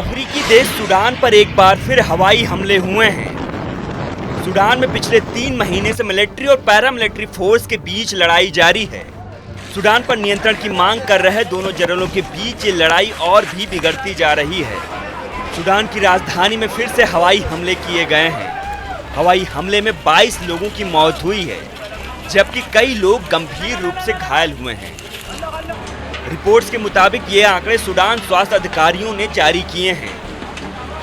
अफ्रीकी देश सूडान पर एक बार फिर हवाई हमले हुए हैं। सूडान में पिछले 3 महीने से मिलिट्री और पैरामिलिट्री फोर्स के बीच लड़ाई जारी है। सूडान पर नियंत्रण की मांग कर रहे दोनों जनरलों के बीच ये लड़ाई और भी बिगड़ती जा रही है। सूडान की राजधानी में फिर से हवाई हमले किए गए हैं। हवाई हमले में 22 लोगों की मौत हुई है, जबकि कई लोग गंभीर रूप से घायल हुए हैं। रिपोर्ट्स के मुताबिक ये आंकड़े सूडान स्वास्थ्य अधिकारियों ने जारी किए हैं।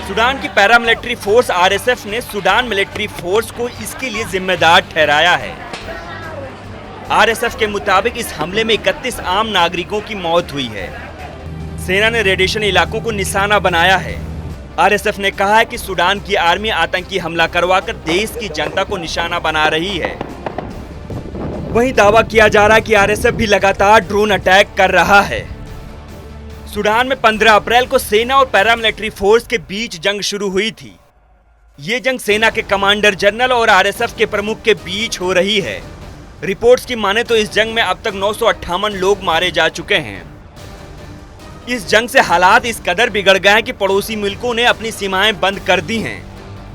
सूडान की पैरामिलिट्री फोर्स आरएसएफ ने सूडान मिलिट्री फोर्स को इसके लिए जिम्मेदार ठहराया है। आरएसएफ के मुताबिक इस हमले में 31 आम नागरिकों की मौत हुई है। सेना ने रेडिएशन इलाकों को निशाना बनाया है। आरएसएफ ने कहा है कि सूडान की आर्मी आतंकी हमला करवाकर देश की जनता को निशाना बना रही है। वहीं दावा किया जा रहा है कि आरएसएफ भी लगातार ड्रोन अटैक कर रहा है। सूडान में 15 अप्रैल को सेना और पैरामिलिट्री फोर्स के बीच जंग शुरू हुई थी। ये जंग सेना के कमांडर जनरल और आरएसएफ के प्रमुख के बीच हो रही है। रिपोर्ट्स की माने तो इस जंग में अब तक 958 लोग मारे जा चुके हैं। इस जंग से हालात इस कदर बिगड़ गए हैं कि पड़ोसी मुल्कों ने अपनी सीमाएं बंद कर दी हैं।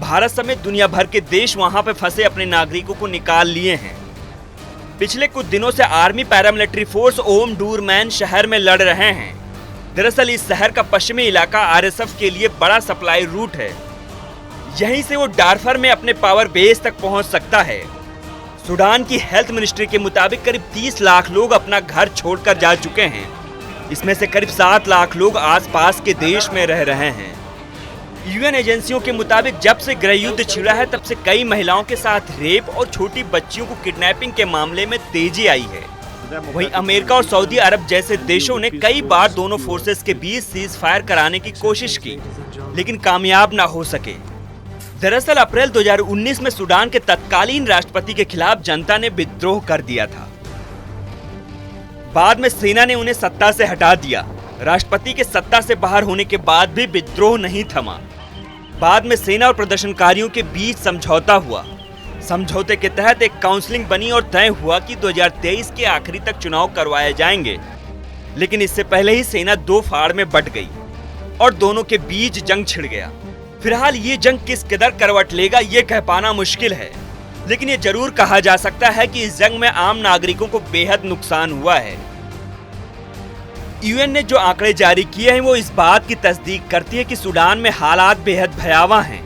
भारत समेत दुनिया भर के देश वहां पर फंसे अपने नागरिकों को निकाल लिए हैं। पिछले कुछ दिनों से आर्मी पैरामिलिट्री फोर्स ओम डूरमैन शहर में लड़ रहे हैं। दरअसल इस शहर का पश्चिमी इलाका आरएसएफ के लिए बड़ा सप्लाई रूट है। यहीं से वो डारफर में अपने पावर बेस तक पहुंच सकता है। सूडान की हेल्थ मिनिस्ट्री के मुताबिक करीब 30 लाख लोग अपना घर छोड़कर जा चुके हैं। इसमें से करीब 7 लाख लोग आसपास के देश में रह रहे हैं। यूएन एजेंसियों के मुताबिक जब से गृह युद्ध छिड़ा है तब से कई महिलाओं के साथ रेप और छोटी बच्चियों को किडनैपिंग के मामले में तेजी आई है। वहीं अमेरिका और सऊदी अरब जैसे देशों ने कई बार दोनों फोर्सेस के बीच सीज फायर कराने की कोशिश की, लेकिन कामयाब न हो सके। दरअसल अप्रैल 2019 में सूडान के तत्कालीन राष्ट्रपति के खिलाफ जनता ने विद्रोह कर दिया था। बाद में सेना ने उन्हें सत्ता से हटा दिया। राष्ट्रपति के सत्ता से बाहर होने के बाद भी विद्रोह नहीं थमा। बाद में सेना और प्रदर्शनकारियों के बीच समझौता हुआ। समझौते के तहत एक काउंसिलिंग बनी और तय हुआ कि 2023 के आखिरी तक चुनाव करवाए जाएंगे। लेकिन इससे पहले ही सेना 2 फाड़ में बंट गई और दोनों के बीच जंग छिड़ गया। फिलहाल ये जंग किस कदर करवट लेगा ये कह पाना मुश्किल है, लेकिन ये जरूर कहा जा सकता है कि इस जंग में आम नागरिकों को बेहद नुकसान हुआ है। यूएन ने जो आंकड़े जारी किए हैं वो इस बात की तस्दीक करती है कि सूडान में हालात बेहद भयावह हैं।